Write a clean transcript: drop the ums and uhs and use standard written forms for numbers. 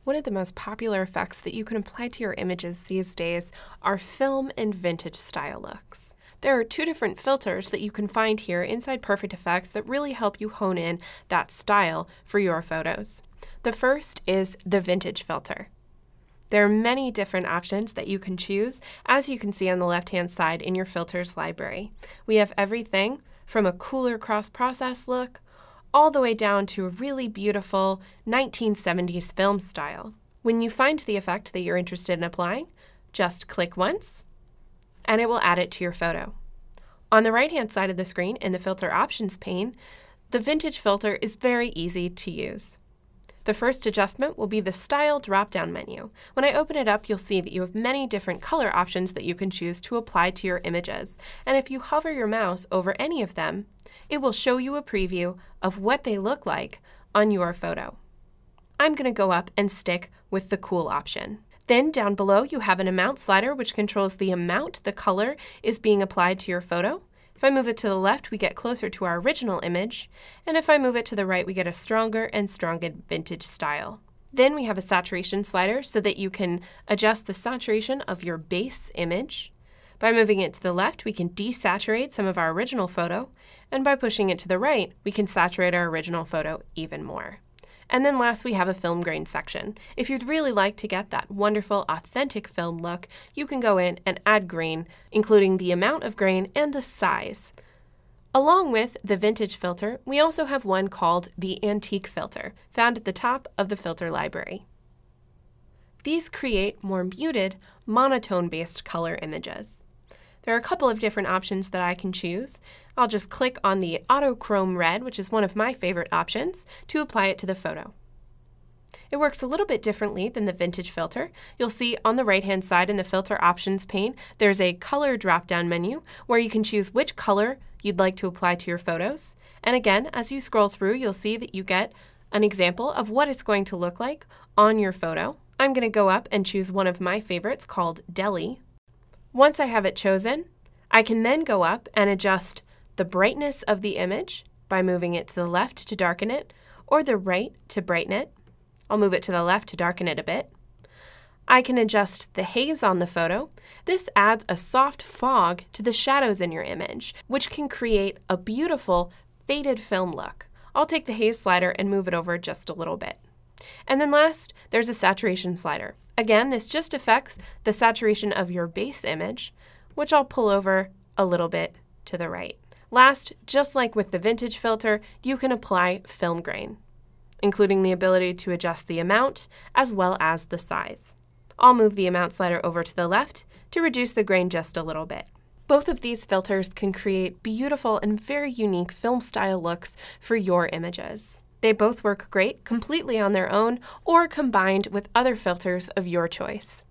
One of the most popular effects that you can apply to your images these days are film and vintage style looks. There are two different filters that you can find here inside Perfect Effects that really help you hone in that style for your photos. The first is the vintage filter. There are many different options that you can choose, as you can see on the left-hand side in your filters library. We have everything from a cooler cross-process look all the way down to a really beautiful 1970s film style. When you find the effect that you're interested in applying, just click once, and it will add it to your photo. On the right-hand side of the screen in the Filter Options pane, the Vintage filter is very easy to use. The first adjustment will be the Style drop-down menu. When I open it up, you'll see that you have many different color options that you can choose to apply to your images. And if you hover your mouse over any of them, it will show you a preview of what they look like on your photo. I'm going to go up and stick with the Cool option. Then down below, you have an amount slider, which controls the amount the color is being applied to your photo. If I move it to the left, we get closer to our original image, and if I move it to the right, we get a stronger and stronger vintage style. Then we have a saturation slider so that you can adjust the saturation of your base image. By moving it to the left, we can desaturate some of our original photo, and by pushing it to the right, we can saturate our original photo even more. And then last, we have a film grain section. If you'd really like to get that wonderful, authentic film look, you can go in and add grain, including the amount of grain and the size. Along with the vintage filter, we also have one called the antique filter, found at the top of the filter library. These create more muted, monotone-based color images. There are a couple of different options that I can choose. I'll just click on the Autochrome Red, which is one of my favorite options, to apply it to the photo. It works a little bit differently than the vintage filter. You'll see on the right-hand side in the Filter Options pane, there's a color drop-down menu where you can choose which color you'd like to apply to your photos. And again, as you scroll through, you'll see that you get an example of what it's going to look like on your photo. I'm going to go up and choose one of my favorites called Deli. Once I have it chosen, I can then go up and adjust the brightness of the image by moving it to the left to darken it, or the right to brighten it. I'll move it to the left to darken it a bit. I can adjust the haze on the photo. This adds a soft fog to the shadows in your image, which can create a beautiful faded film look. I'll take the haze slider and move it over just a little bit. And then last, there's a saturation slider. Again, this just affects the saturation of your base image, which I'll pull over a little bit to the right. Last, just like with the vintage filter, you can apply film grain, including the ability to adjust the amount as well as the size. I'll move the amount slider over to the left to reduce the grain just a little bit. Both of these filters can create beautiful and very unique film style looks for your images. They both work great completely on their own or combined with other filters of your choice.